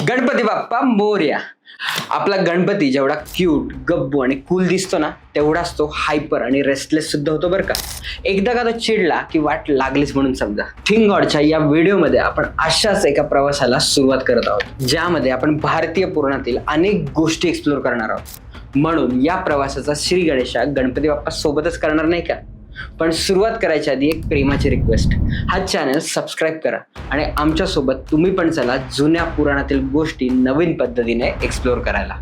गणपती बाप्पा मोरया. आपला गणपती जेवढा क्यूट, गब्बू आणि कूल दिसतो ना, तेवढाच तो हायपर आणि रेस्टलेस सुद्धा होतो बरं का. एकदा का तो चिडला की वाट लागलीच म्हणून समजा. थिंक गॉडच्या या व्हिडिओमध्ये आपण अशाच एका प्रवासाला सुरुवात करत आहोत, ज्यामध्ये आपण भारतीय पुराणातील अनेक गोष्टी एक्सप्लोर करणार आहोत. म्हणून या प्रवासाचा श्री गणेशा गणपती बाप्पा सोबतच करणार नाही का. पण सुरुवात करायच्या आधी एक प्रेमाची रिक्वेस्ट, हा चॅनल सबस्क्राईब करा आणि आमच्या सोबत तुम्ही पण चला जुन्या पुराणातील गोष्टी नवीन पद्धतीने एक्सप्लोर करायला.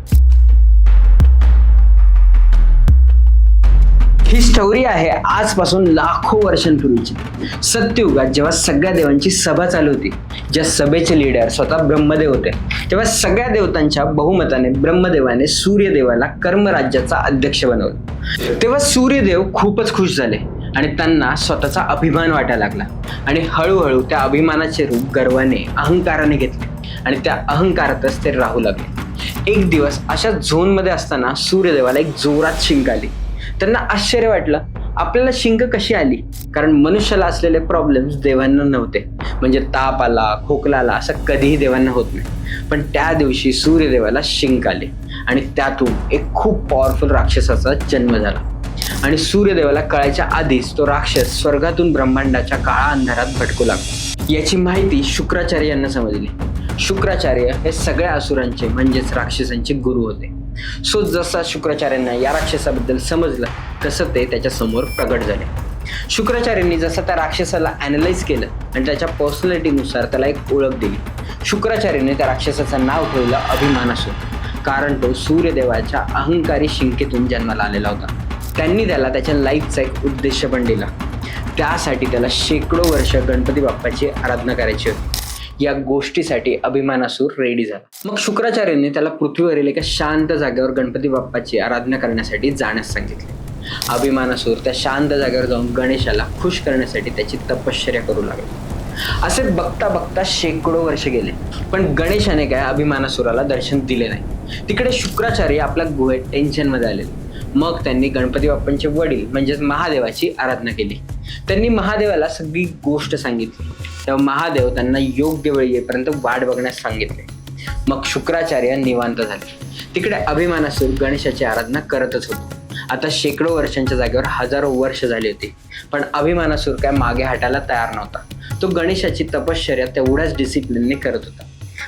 ही स्टोरी आहे आजपासून लाखो वर्षांपूर्वीची. सत्ययुगात जेव्हा सगळ्या देवांची सभा चालू होती, ज्या सभेचे लीडर स्वतः ब्रह्मदेव होते, तेव्हा सगळ्या देवतांच्या बहुमताने ब्रह्मदेवाने सूर्यदेवाला कर्मराज्याचा अध्यक्ष बनवलं. तेव्हा सूर्यदेव खूपच खुश झाले आणि त्यांना स्वतःचा अभिमान वाटायला लागला. आणि हळूहळू त्या अभिमानाचे रूप गर्वाने, अहंकाराने घेतले आणि त्या अहंकारातच ते राहू लागले. एक दिवस अशा झोनमध्ये असताना सूर्यदेवाला एक जोरात शिंक आली. त्यांना आश्चर्य वाटलं, आपल्याला शिंक कशी आली, कारण मनुष्याला असलेले प्रॉब्लेम्स देवांना नव्हते. म्हणजे ताप आला, खोकला आला असं कधीही देवांना होत नाही. पण त्या दिवशी सूर्यदेवाला शिंक आली आणि त्यातून एक खूप पॉवरफुल राक्षसाचा जन्म झाला. आणि सूर्यदेवाला कळायच्या आधीच तो राक्षस स्वर्गातून ब्रह्मांडाच्या काळा अंधारात भटकू लागला. याची माहिती शुक्राचार्य यांना समजली. शुक्राचार्य हे सगळ्या असुरांचे म्हणजेच राक्षसांचे गुरु होते. सो जसा शुक्राचार्यांना या राक्षसाबद्दल समजलं, तसं ते त्याच्या समोर प्रगट झाले. शुक्राचार्यांनी जसं त्या राक्षसाला अॅनलाइज केलं आणि त्याच्या पर्सनॅलिटीनुसार त्याला एक ओळख दिली. शुक्राचार्याने त्या राक्षसाचं नाव ठेवलं अभिमानासूर, कारण तो सूर्यदेवाच्या अहंकारी शिंकेतून जन्माला आलेला होता. त्यांनी त्याला त्याच्या लाईफचा एक उद्देश पण दिला. त्यासाठी त्याला शेकडो वर्ष गणपती बाप्पाची आराधना करायची होती. या गोष्टीसाठी अभिमानासूर रेडी झाला. मग शुक्राचार्यांनी त्याला पृथ्वीवरील एका शांत जागेवर गणपती बाप्पाची आराधना करण्यासाठी जाण्यास सांगितले. अभिमानासूर त्या शांत जागेवर जाऊन गणेशाला खुश करण्यासाठी त्याची तपश्चर्या करू लागला. असे बघता बघता शेकडो वर्ष गेले, पण गणेशाने काय अभिमानासुराला दर्शन दिले नाही. तिकडे शुक्राचार्य आपल्या गुहेत टेन्शनमध्ये आले. मग त्यांनी गणपती बाप्पांचे वडील म्हणजेच महादेवाची आराधना केली. त्यांनी महादेवाला सगळी गोष्ट सांगितली. तेव्हा महादेव त्यांना योग्य वेळ येईपर्यंत वाट बघण्यास सांगितले. मग शुक्राचार्य निवांत झाले. तिकडे अभिमानासूर गणेशाची आराधना करतच होतो. आता शेकडो वर्षांच्या जागेवर हजारो वर्ष झाली होती, पण अभिमानासूर काय मागे हटायला तयार नव्हता. तो गणेशाची तपश्चर्या तेवढ्याच डिसिप्लिनने करत होता.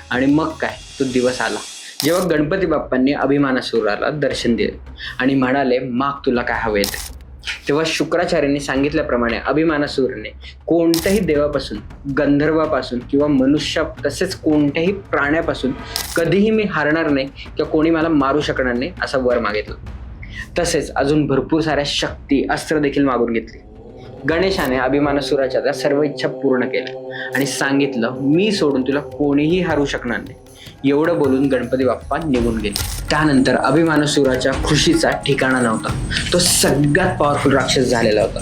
आणि मग काय, तो दिवस आला जेव्हा गणपती बाप्पांनी अभिमानासुराला दर्शन दिले आणि म्हणाले, माग तुला काय हवे ते. तेव्हा शुक्राचार्यांनी सांगितल्याप्रमाणे अभिमानासुराने कोणत्याही देवापासून, गंधर्वापासून किंवा मनुष्य तसेच कोणत्याही प्राण्यापासून कधीही मी हारणार नाही किंवा कोणी मला मारू शकणार नाही असा वर मागितला. तसेच अजून भरपूर साऱ्या शक्ती, अस्त्र देखील मागून घेतली. गणेशाने अभिमानासुराच्या त्या सर्व इच्छा पूर्ण केल्या आणि सांगितलं, मी सोडून तुला कोणीही हरू शकणार नाही. एवढं बोलून गणपती बाप्पा निघून गेले. त्यानंतर अभिमानासुराच्या खुशीचा ठिकाणा नव्हता. तो सगळ्यात पॉवरफुल राक्षस झालेला होता.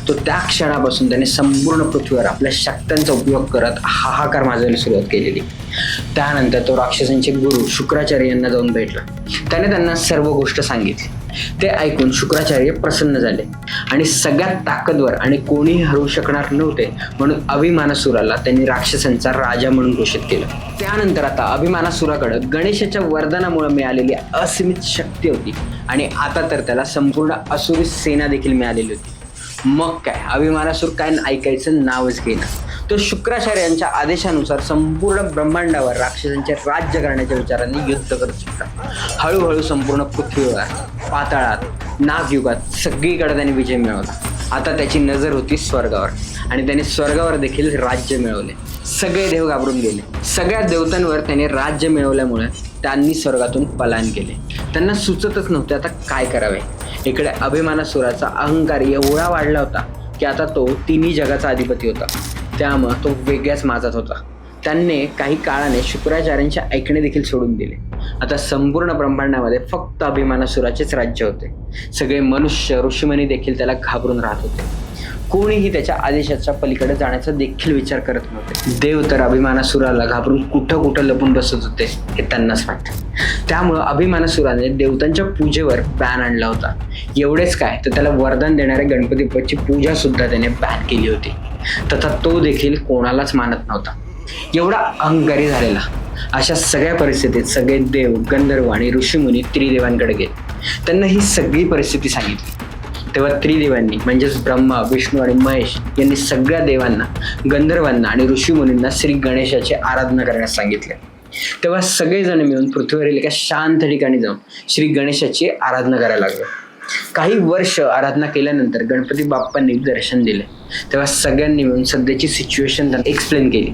तो त्या क्षणापासून त्याने संपूर्ण पृथ्वीवर आपल्या शक्त्यांचा उपयोग करत हाहाकार माजवायला सुरुवात केलेली. त्यानंतर तो राक्षसांचे गुरु शुक्राचार्य यांना जाऊन भेटला. त्याने त्यांना सर्व गोष्ट सांगितली. ते ऐकून शुक्राचार्य प्रसन्न झाले आणि सगळ्यात ताकदवर आणि कोणीही हरवू शकणार नव्हते म्हणून अभिमानासुराला त्यांनी राक्षसांचा राजा म्हणून घोषित केलं. त्यानंतर आता अभिमानासुराकडे गणेशाच्या वरदानामुळे मिळालेली असीमित शक्ती होती आणि आता तर त्याला संपूर्ण असुरी सेना देखील मिळालेली होती. मग काय, अभिमानासूर काय ऐकायचं नावच घेईना. तो शुक्राचार्यांच्या आदेशानुसार संपूर्ण ब्रह्मांडावर राक्षसांचे राज्य करण्याच्या विचारांनी युद्ध करत होता. हळूहळू संपूर्ण पृथ्वीवर, पाताळात, नागयुगात सगळीकडे त्याने विजय मिळवला. आता त्याची नजर होती स्वर्गावर आणि त्याने स्वर्गावर देखील राज्य मिळवले. सगळे देव घाबरून गेले. सगळ्या देवतांवर त्याने राज्य मिळवल्यामुळे त्यांनी स्वर्गातून पलायन केले. त्यांना सुचतच नव्हते आता काय करावे. इकडे अभिमानासुराचा अहंकार एवढा वाढला होता की आता तो तिन्ही जगाचा अधिपती होता. त्यामुळे तो वेगळ्याच माजात होता. त्यांनी काही काळाने शुक्राचार्यांचे ऐकणे देखील सोडून दिले. आता संपूर्ण ब्रह्मांडामध्ये फक्त अभिमानासुराचेच राज्य होते. सगळे मनुष्य, ऋषीमुनी देखील त्याला घाबरून राहत होते. कोणीही त्याच्या आदेशाच्या पलीकडे जाण्याचा देखील विचार करत नव्हते. देव तर अभिमानासुराला घाबरून कुठं कुठं लपून बसत होते हे त्यांनाच वाटतं. त्यामुळं अभिमानासुराने देवतांच्या पूजेवर बॅन आणला होता. एवढेच काय, तर त्याला वरदान देणाऱ्या गणपती बाप्पाची पूजा सुद्धा त्याने बॅन केली होती. तथा तो देखील कोणालाच मानत नव्हता. एवढा अहंकारी झालेला. अशा सगळ्या परिस्थितीत सगळे देव, गंधर्व आणि ऋषीमुनी त्रिदेवांकडे गेले. त्यांना ही सगळी परिस्थिती सांगितली. तेव्हा त्रिदेवांनी म्हणजेच ब्रह्मा, विष्णू आणि महेश यांनी सगळ्या देवांना, गंधर्वांना आणि ऋषीमुनींना श्री गणेशाची आराधना करण्यास सांगितले. तेव्हा सगळेजण मिळून पृथ्वीवरील एका शांत ठिकाणी जाऊन श्री गणेशाची आराधना करायला लागले. काही वर्ष आराधना केल्यानंतर गणपती बाप्पांनी दर्शन दिले. तेव्हा सगळ्यांनी मिळून सध्याची सिच्युएशन त्यांना एक्सप्लेन केली.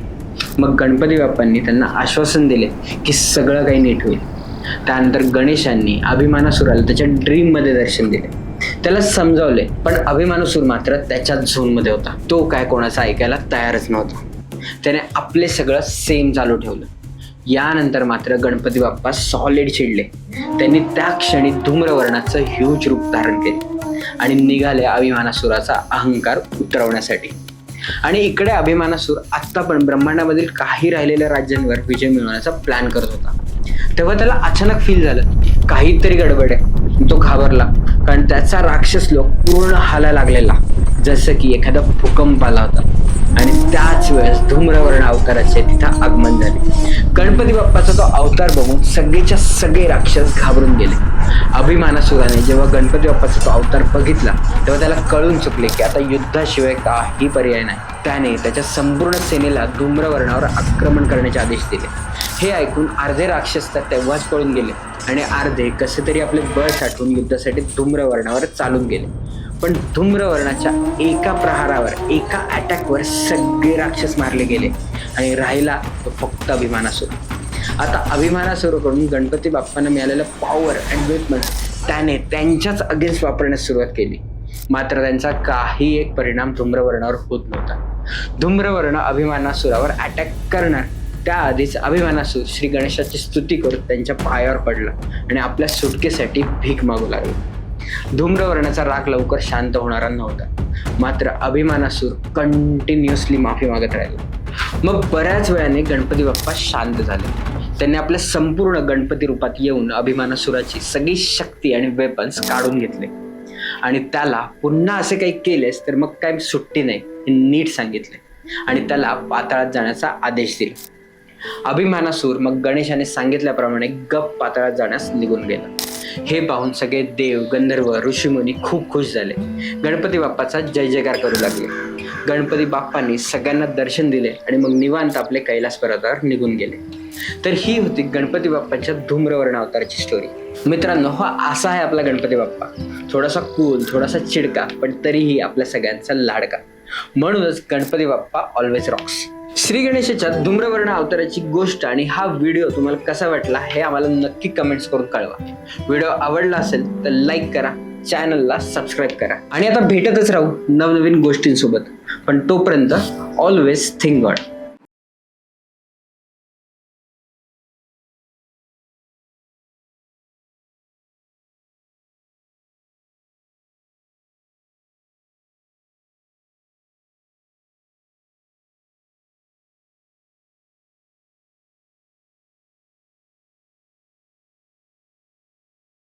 मग गणपती बाप्पांनी त्यांना आश्वासन दिले की सगळं काही नीट होईल. त्यानंतर गणेशांनी अभिमानासुराला त्याच्या ड्रीममध्ये दर्शन दिले. त्याला समजावले, पण अभिमानासुर मात्र त्याच्याच झोनमध्ये होता. तो काय कोणाचं ऐकायला तयारच नव्हता. त्याने आपले सगळं सेम चालू ठेवलं. यानंतर मात्र गणपती बाप्पा सॉलिड चिडले. त्यांनी त्या क्षणी धूम्रवर्णाचं ह्यूज रूप धारण केले आणि निघाले अभिमानासुराचा अहंकार उतरवण्यासाठी. आणि इकडे अभिमानासुर आत्ता पण ब्रह्मांडामधील काही राहिलेल्या राज्यांवर विजय मिळवण्याचा प्लॅन करत होता. तेव्हा त्याला अचानक फील झालं काहीतरी गडबड आहे. तो घाबरला, कारण त्याचा राक्षस लोक पूर्ण हालायला लागलेला, जसं की एखादा भूकंप आला होता. आणि त्याच वेळेस धूम्रवर्ण अवताराचे तिथं आगमन झाले. गणपती बाप्पाचा तो अवतार बघून सगळेच्या सगळे राक्षस घाबरून गेले. अभिमानासुराने जेव्हा गणपती बाप्पाचा तो अवतार बघितला तेव्हा त्याला कळून चुकले की आता युद्धाशिवाय काही पर्याय नाही. त्याने त्याच्या संपूर्ण सेनेला धूम्रवर्णावर आक्रमण करण्याचे आदेश दिले. हे ऐकून अर्धे राक्षस तर तेव्हाच पळून गेले आणि अर्धे कसे तरी आपले बळ साठवून युद्धासाठी धूम्रवर्णावर चालून गेले. पण धूम्रवर्णाच्या एका प्रहारावर, एका अटॅकवर सगळे राक्षस मारले गेले आणि राहिला तो फक्त अभिमानासुर. आता अभिमानासुराकडून गणपती बाप्पांना मिळालेलं पॉवर अँड वेपन्स त्याने त्यांच्याच अगेन्स्ट वापरण्यास सुरुवात केली. मात्र त्यांचा काही एक परिणाम धूम्रवर्णावर होत नव्हता. धूम्रवर्ण अभिमानासुरावर अटॅक करणार त्याआधीच अभिमानासुर श्री गणेशाची स्तुती करून त्यांच्या पायावर पडला आणि आपल्या सुटकेसाठी भीक मागू लागला. धूम्रवर्णाचा राग लवकर शांत होणारा नव्हता. मात्र अभिमानासुर कंटिन्युअसली माफी मागत राहिला. मग बऱ्याच वेळाने गणपती बाप्पा शांत झाले. त्यांनी आपल्या संपूर्ण गणपती रूपात येऊन अभिमानासुराची सगळी शक्ती आणि वेपन्स काढून घेतले आणि त्याला पुन्हा असे काही केलेस तर मग काय सुट्टी नाही हे नीट सांगितले आणि त्याला पाताळात जाण्याचा आदेश दिला. अभिमानासुर मग गणेशाने सांगितल्याप्रमाणे गप पाताळात जाण्यास निघून गेला. हे पाहून सगळे देव, गंधर्व, ऋषीमुनी खूप खुश झाले. गणपती बाप्पाचा जय जयकार करू लागले. गणपती बाप्पांनी सगळ्यांना दर्शन दिले आणि मग निवांत आपले कैलास पर्वतावर निघून गेले. तर ही होती गणपती बाप्पांच्या धूम्रवर्ण अवताराची स्टोरी. मित्रांनो, हा असा आहे आपला गणपती बाप्पा. थोडासा कूल, थोडासा चिडका, पण तरीही आपल्या सगळ्यांचा लाडका. म्हणूनच गणपती बाप्पा ऑलवेज रॉक्स. श्री गणेशाच्या धूम्रवर्ण अवताराची गोष्ट आणि हा व्हिडिओ तुम्हाला कसा वाटला हे आम्हाला नक्की कमेंट्स करून कळवा. व्हिडिओ आवडला असेल तर लाईक करा, चॅनलला सबस्क्राईब करा आणि आता भेटतच राहू नवनवीन गोष्टींसोबत. पण तोपर्यंत ऑलवेज थिंक गॉड.